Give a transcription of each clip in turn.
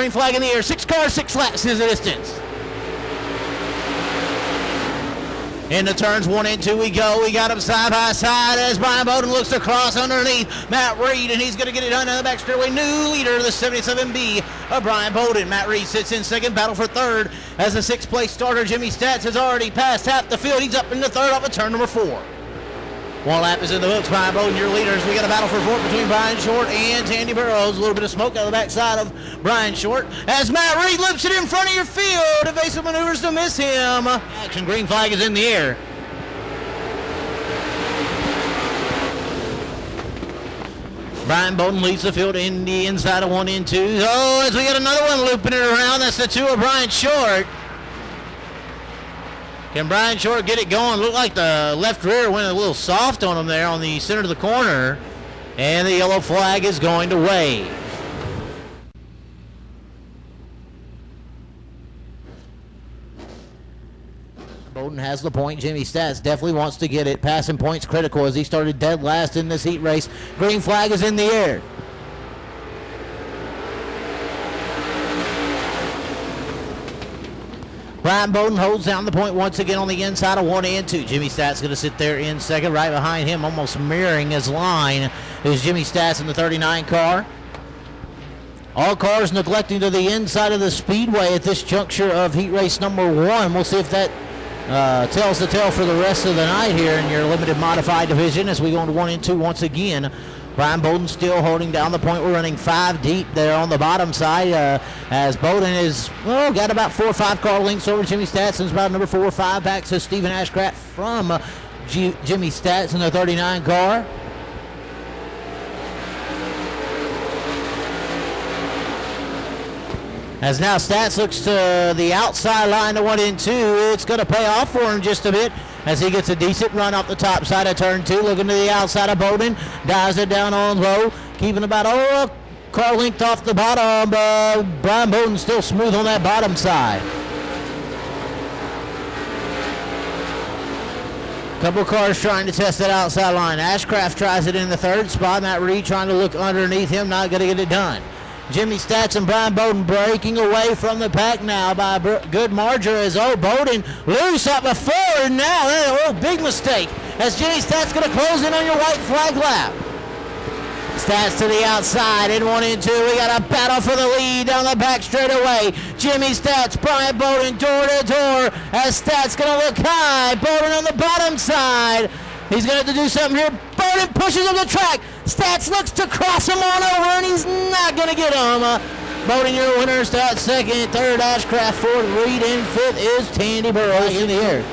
green flag in the air. 6 cars, 6 laps is the distance. In the turns 1 and 2 we go. We got them side by side as Brian Bowden looks to cross underneath Matt Reed, and he's going to get it done in the back straightaway. New leader of the 77B of Brian Bowden. Matt Reed sits in second, battle for third as the 6th place starter Jimmy Stats has already passed half the field. He's up in the third off of turn number 4. 1 lap is in the books. Brian Bowden, your leaders. We got a battle for fourth between Brian Short and Tandy Burrows. A little bit of smoke out of the backside of Brian Short as Matt Reed lips it in front of your field. Evasive maneuvers to miss him. Action green flag is in the air. Brian Bowden leads the field in the inside of 1 and 2. Oh, as we got another one looping it around. That's the 2 of Brian Short. Can Brian Short get it going? Looked like the left rear went a little soft on him there on the center of the corner. And the yellow flag is going to wave. Bowden has the point. Jimmy Stats definitely wants to get it. Passing points critical as he started dead last in this heat race. Green flag is in the air. Brian Bowden holds down the point once again on the inside of 1 and 2. Jimmy Stats going to sit there in second. Right behind him, almost mirroring his line, is Jimmy Stats in the 39 car. All cars neglecting to the inside of the Speedway at this juncture of heat race number 1. We'll see if that tells the tale for the rest of the night here in your limited modified division as we go into 1 and 2 once again. Brian Bowden still holding down the point. We're running 5 deep there on the bottom side as Bowden is, got about 4 or 5 car lengths over Jimmy Stats, and it's about number 4 or 5 back to Stephen Ashcraft from Jimmy Stats in the 39 car. As now Stats looks to the outside line to 1 and 2. It's going to pay off for him just a bit as he gets a decent run up the top side of turn 2. Looking to the outside of Bowden. Dives it down on low. Keeping about a car length off the bottom. Brian Bowden still smooth on that bottom side. Couple cars trying to test that outside line. Ashcraft tries it in the 3rd spot. Matt Reed trying to look underneath him. Not going to get it done. Jimmy Stats and Brian Bowden breaking away from the pack now by a good margin as Bowden loose up before, and now big mistake as Jimmy Stats going to close in on your white flag lap. Stats to the outside in 1 and 2. We got a battle for the lead down the back straightaway. Jimmy Stats, Brian Bowden door to door as Stats going to look high. Bowden on the bottom side. He's going to have to do something here. Bowden pushes up the track. Stats looks to cross him on over, and he's not going to get him. Bowden, your winner. Stats second. 3rd, Ashcraft. 4th, Reed. In 5th is Tandy Burrows in the air.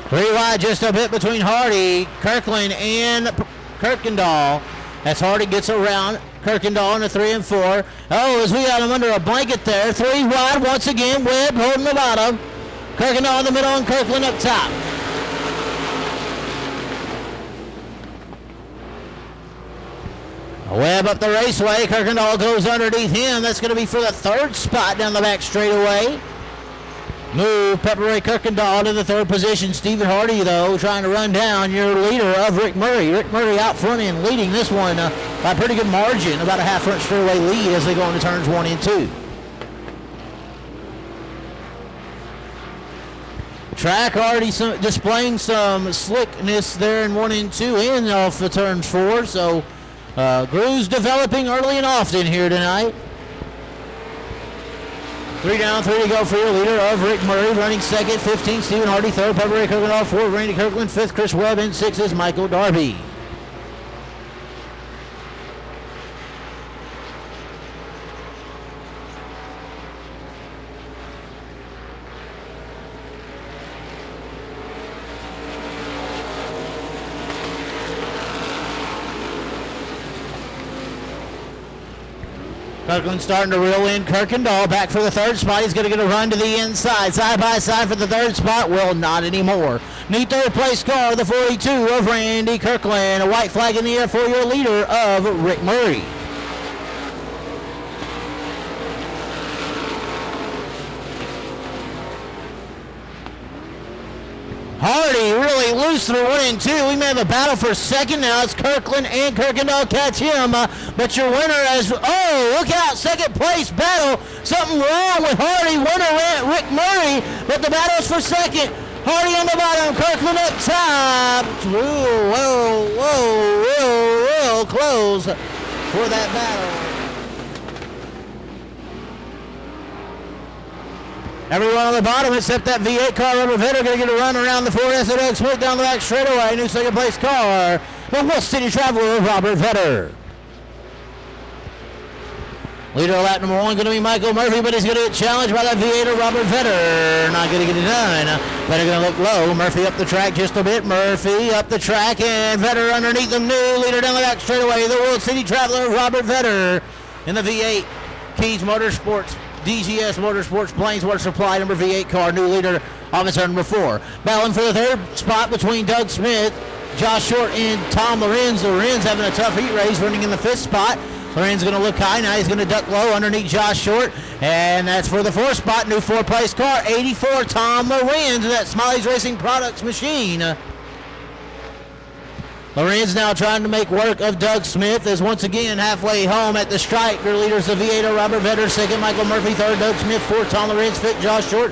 Three wide just a bit between Hardy, Kirkland, and Kirkendall. As Hardy gets around Kirkendall in the 3 and 4. As we got him under a blanket there. 3 wide once again. Webb holding the bottom. Kirkendall in the middle and Kirkland up top. Webb up the raceway. Kirkendall goes underneath him. That's going to be for the 3rd spot down the back straightaway. Move Pepper-Ray Kirkendall to the 3rd position. Stephen Hardy, though, trying to run down your leader of Rick Murray. Rick Murray out front and leading this one by a pretty good margin, about a half front straightaway lead as they go into turns 1 and 2. Track already displaying some slickness there in 1 and 2 and off the turns 4. So grooves developing early and often here tonight. 3 down, 3 to go for your leader of Rick Murray. Running second, 15, Stephen Hardy. 3rd, Pepper-Ray Kirkendall. 4th, Randy Kirkland. 5th, Chris Webb. And 6th is Michael Darby. Kirkland starting to reel in Kirkendall back for the 3rd spot. He's going to get a run to the inside. Side by side for the 3rd spot. Well, not anymore. Neat 3rd place car, the 42 of Randy Kirkland. A white flag in the air for your leader of Rick Murray. Hardy really loose through 1 and 2. We may have a battle for second now. It's Kirkland and Kirkendall catch him. But your winner is, oh, look out, second place battle. Something wrong with Hardy. Winner Rick Murray, but the battle's for second. Hardy on the bottom, Kirkland up top. Real close for that battle. Everyone on the bottom except that V8 car, Robert Vetter, going to get a run around the Ford S. Doug Smith down the back straightaway. New second place car, the West City Traveler, Robert Vetter. Leader of lap number 1 going to be Michael Murphy, but he's going to get challenged by that V8 of Robert Vetter. Not going to get it done. Vetter going to look low. Murphy up the track just a bit. Murphy up the track, and Vetter underneath them. New leader down the back straightaway, the World City Traveler, Robert Vetter. In the V8, Keys Motorsports, DGS Motorsports, Blaine's Water Supply, number V8 car, new leader on turn number 4. Battling for the third spot between Doug Smith, Josh Short, and Tom Lorenz. Lorenz having a tough heat race, running in the 5th spot. Lorenz going to look high. Now he's going to duck low underneath Josh Short. And that's for the 4th spot. New 4th-place car, 84, Tom Lorenz, of that Smiley's Racing Products machine. Lorenz now trying to make work of Doug Smith, is once again halfway home at the stripe. Their leaders, the V8 Robert Vetter, 2nd Michael Murphy, 3rd Doug Smith, 4th Tom Lorenz, 5th Josh Short,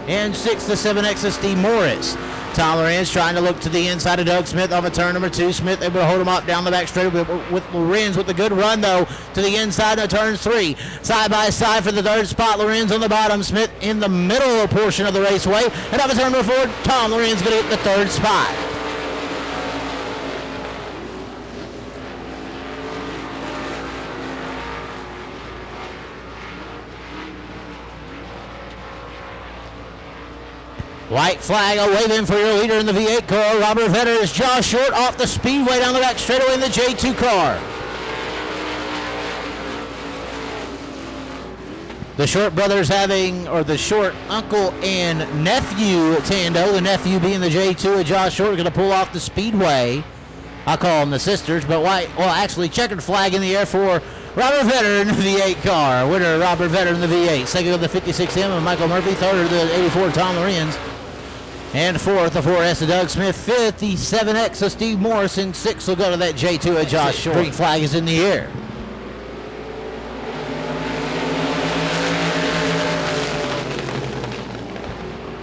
and 6th the 7X Steve Morris. Tom Lorenz trying to look to the inside of Doug Smith off of turn number 2. Smith able to hold him up down the back straight with Lorenz with a good run, though, to the inside of turn 3. Side by side for the 3rd spot. Lorenz on the bottom. Smith in the middle portion of the raceway. And off of turn number 4, Tom Lorenz going to get the 3rd spot. White flag waving for your leader in the V8 car. Robert Vetter is Josh Short off the Speedway down the back straightaway in the J2 car. The Short brothers having, or the Short uncle and nephew tando, the nephew being the J2 of Josh Short, going to pull off the Speedway. I call them the sisters, but white, well, actually checkered flag in the air for Robert Vetter in the V8 car. Winner Robert Vetter in the V8. 2nd of the 56M of Michael Murphy. 3rd of the 84 Tom Lorenz. And 4th, the 4S of Doug Smith. 5th, the 7X of Steve Morris. And 6th will go to that J2 of Josh Short. Green flag is in the air.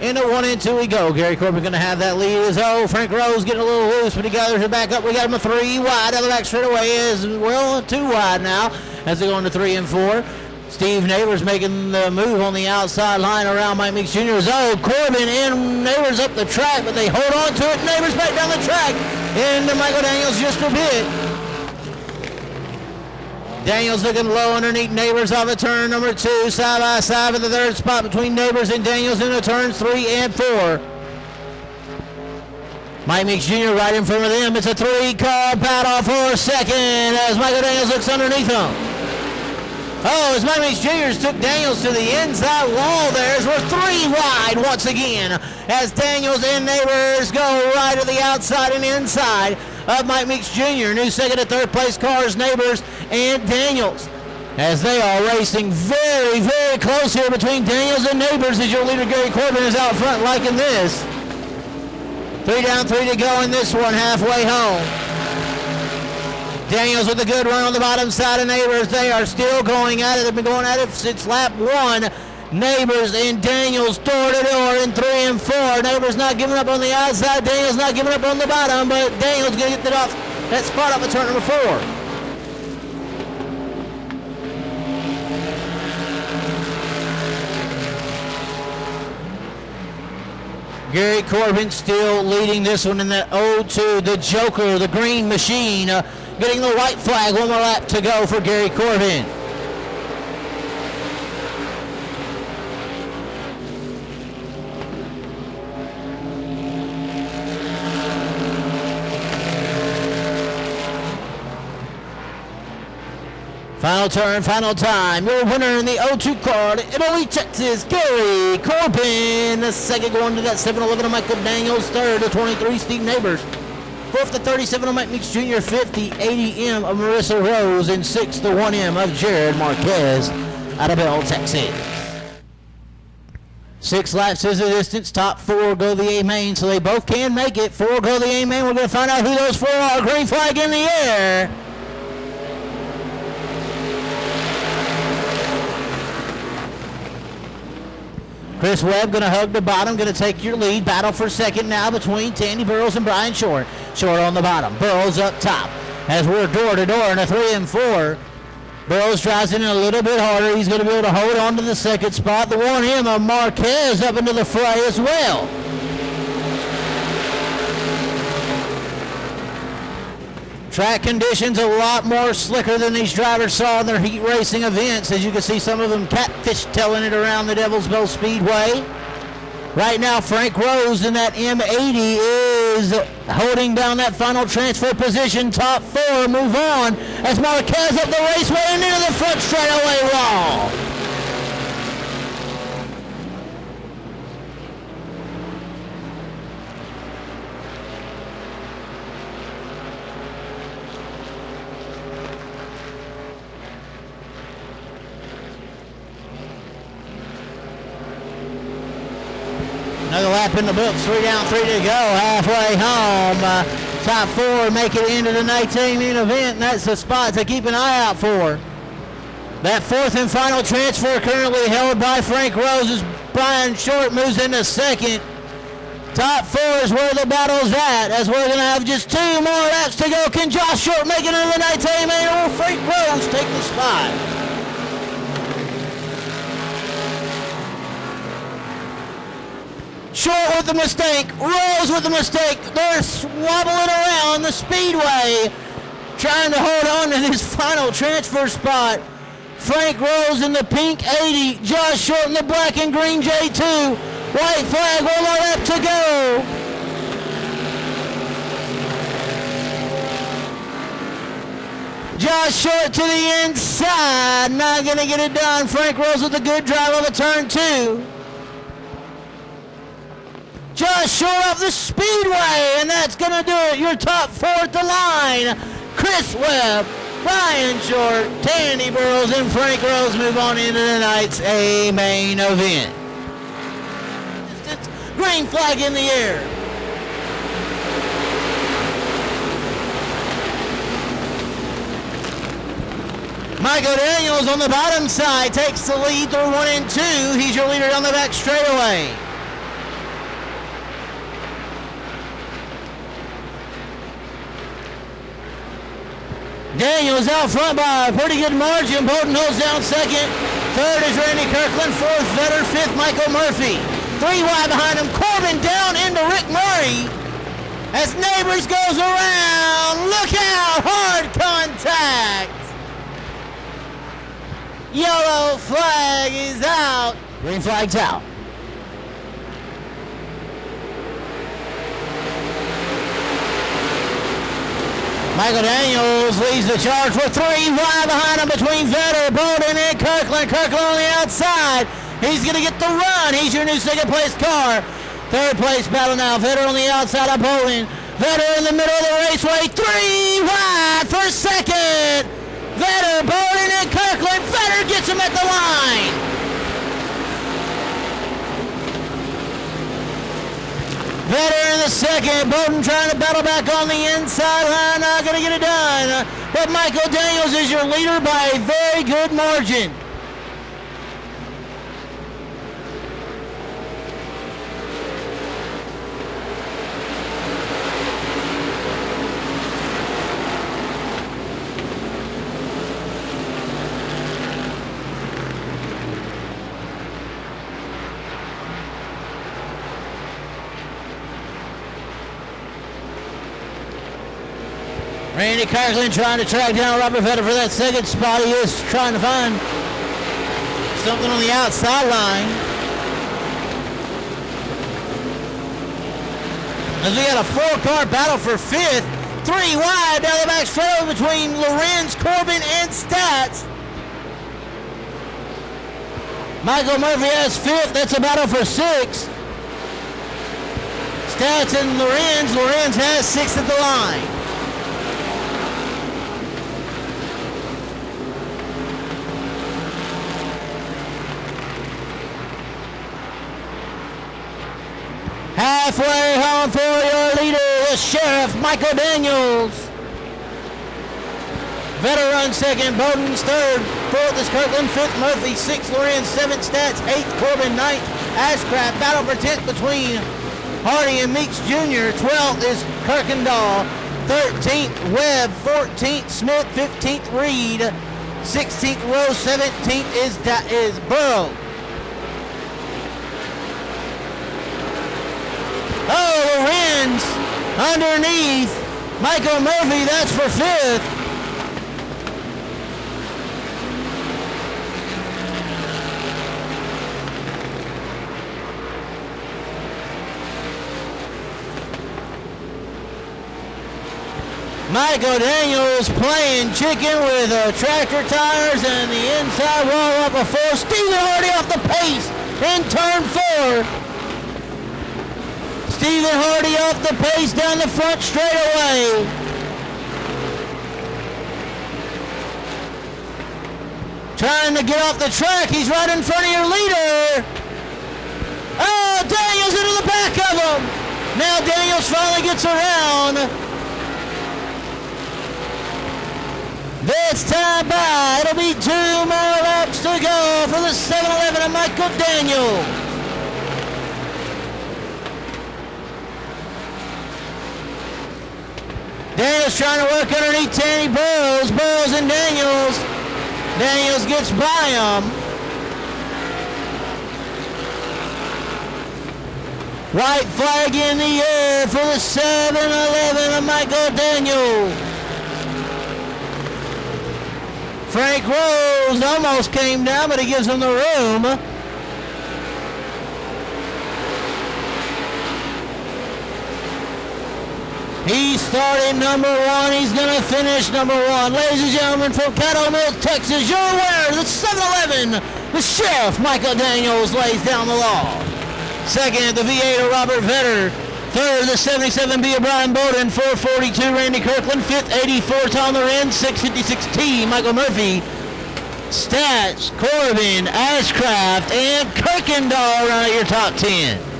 Into 1 and 2 we go. Gary Corbin going to have that lead as Frank Rose getting a little loose, but he gathers it back up. We got him a 3 wide. Down the back straightaway is, well, 2 wide now as they go into 3 and 4. Steve Neighbors making the move on the outside line around Mike Meeks Jr. Corbin and Neighbors up the track, but they hold on to it. Neighbors back down the track into Michael Daniels just a bit. Daniels looking low underneath Neighbors off of turn number 2. Side by side for the 3rd spot between Neighbors and Daniels into turns 3 and 4. Mike Meeks Jr. right in front of them. It's a 3-car battle for second as Michael Daniels looks underneath him. As Mike Meeks Jr. took Daniels to the inside wall there as we're 3 wide once again as Daniels and Neighbors go right to the outside and inside of Mike Meeks Jr. New 2nd and 3rd place cars, Neighbors and Daniels, as they are racing very, very close here between Daniels and Neighbors as your leader Gary Corbin is out front liking this. 3 down, 3 to go in this one, halfway home. Daniels with a good run on the bottom side of Neighbors. They are still going at it. They've been going at it since lap 1. Neighbors and Daniels door to door in 3 and 4. Neighbors not giving up on the outside. Daniels not giving up on the bottom, but Daniels going to get that spot up at turn number 4. Gary Corbin still leading this one in that 0-2. The Joker, the green machine, getting the white flag. 1 more lap to go for Gary Corbin. Final turn, final time. Your winner in the 0-2 car, Italy, Texas, Gary Corbin. The 2nd going to that 7-11 of Michael Daniels. 3rd, the 23, Steve Neighbors. 4th, the 37 of Mike Meeks Jr. 5th, the 80M of Marissa Rose. And 6th, the 1M of Jared Marquez out of Bell, Texas. 6 laps is the distance. Top 4 go the A main, so they both can make it. 4 go the A main. We're going to find out who those 4 are. Green flag in the air. Chris Webb going to hug the bottom, going to take your lead. Battle for second now between Tandy Burrows and Brian Short. Short on the bottom. Burrows up top. As we're door to door in a 3 and 4. Burrows drives in a little bit harder. He's going to be able to hold on to the second spot. The one him of Marquez up into the fray as well. Track conditions a lot more slicker than these drivers saw in their heat racing events. As you can see, some of them catfish tailing it around the Devil's Bowl Speedway. Right now, Frank Rose in that M80 is holding down that final transfer position. Top 4 move on as Marquez up the raceway and into the front straightaway wall. Another lap in the books, 3 down, 3 to go, halfway home. Top 4 make it into the nighttime main event, and that's the spot to keep an eye out for. That 4th and final transfer currently held by Frank Rose as Brian Short moves into second. Top 4 is where the battle's at, as we're going to have just 2 more laps to go. Can Josh Short make it into the nighttime main, or will Frank Rose take the spot? Short with the mistake, Rose with the mistake. They're wobbling around the Speedway, trying to hold on to this final transfer spot. Frank Rose in the pink 80, Josh Short in the black and green J2. White flag, 1 more lap to go. Josh Short to the inside, not gonna get it done. Frank Rose with a good drive on the turn 2. Josh Short off the Speedway, and that's going to do it. Your top 4 at the line. Chris Webb, Brian Short, Tandy Burrows, and Frank Rose move on into tonight's A main event. Green flag in the air. Michael Daniels on the bottom side takes the lead through 1 and 2. He's your leader on the back straightaway. Daniels out front by a pretty good margin. Bowden holds down second. Third is Randy Kirkland. 4th, Vetter. 5th, Michael Murphy. 3 wide behind him. Corbin down into Rick Murray. As Neighbors goes around. Look out. Hard contact. Yellow flag is out. Green flag's out. Michael Daniels leads the charge for 3 wide behind him between Vetter, Bowden, and Kirkland. Kirkland on the outside. He's going to get the run. He's your new 2nd place car. 3rd place battle now. Vetter on the outside of Bowden. Vetter in the middle of the raceway. 3 wide for 2nd. Vetter, Bowden, and Kirkland. Vetter gets him at the line. Vetter in the 2nd, Bowden trying to battle back on the inside line, not going to get it done. But Michael Daniels is your leader by a very good margin. Randy Kirkland trying to track down Robert Vetter for that 2nd spot. He is trying to find something on the outside line. As we got a 4-car battle for 5th. 3 wide down the back straightaway between Lorenz, Corbin, and Stats. Michael Murphy has 5th. That's a battle for 6th. Stats and Lorenz. Lorenz has 6th at the line. halfway home for your leader, the Sheriff, Michael Daniels. Vetter runs second, Bowden's third, fourth is Kirkland, fifth Murphy, sixth Lorenz, seventh Stats, eighth Corbin, ninth Ashcraft. Battle for 10th between Hardy and Meeks Jr. 12th is Kirkendall, 13th Webb, 14th Smith, 15th Reed, 16th Rose, 17th is Burrow. Oh, Lorenz underneath Michael Murphy, that's for 5th. Michael Daniels playing chicken with tractor tires and the inside wall up a 4. Stephen Hardy off the pace in turn 4. Stephen Hardy off the pace down the front straightaway. Trying to get off the track. He's right in front of your leader. Oh, Daniels into the back of him. Now Daniels finally gets around. This time by, it'll be 2 more laps to go for the 7-Eleven of Michael Daniels. Daniels trying to work underneath Tanny Burrows. Burrows and Daniels. Daniels gets by him. White flag in the air for the 7-Eleven of Michael Daniels. Frank Rose almost came down, but he gives him the room. He started number 1. He's going to finish number 1. Ladies and gentlemen, from Caddo Mills, Texas, your winner, the 7-Eleven, the Sheriff, Michael Daniels, lays down the law. Second, the V8 of Robert Vetter. Third, the 77B of Brian Bowden. 442, Randy Kirkland. Fifth, 84, Tom Lorenz. 656T, Michael Murphy. Stats, Corbin, Ashcraft, and Kirkendall run at your top 10.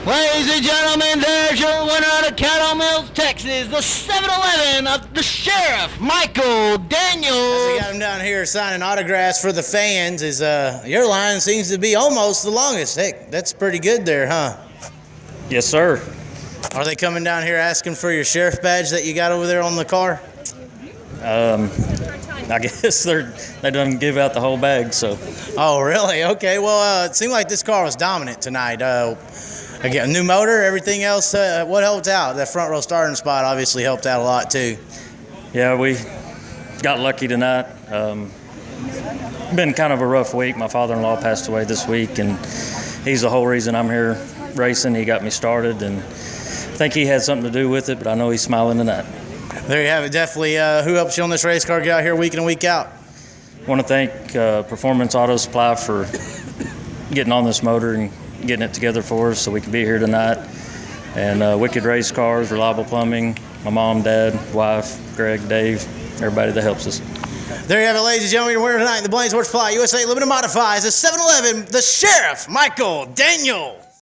Ladies and gentlemen, there's your winner out of Caddo Mills, Texas, the 7-Eleven of the Sheriff, Michael Daniels. As we got him down here signing autographs for the fans, your line seems to be almost the longest. Heck, that's pretty good there, huh? Yes, sir. Are they coming down here asking for your sheriff badge that you got over there on the car? I guess they don't give out the whole bag, so. Oh, really? Okay. Well, it seemed like this car was dominant tonight. Again, new motor, everything else. What helped out? That front row starting spot obviously helped out a lot too. Yeah, we got lucky tonight. Been kind of a rough week. My father-in-law passed away this week, and he's the whole reason I'm here racing. He got me started, and I think he had something to do with it, but I know he's smiling tonight. There you have it. Definitely who helps you on this race car get out here week in and week out? I want to thank Performance Auto Supply for getting on this motor and getting it together for us so we can be here tonight. And Wicked Race Cars, Reliable Plumbing, my mom, dad, wife, Greg, Dave, everybody that helps us. There you have it, ladies and gentlemen. Your winner tonight in the Blaine Sports Supply USA Limited Modifieds, the 7-Eleven, the Sheriff, Michael Daniels.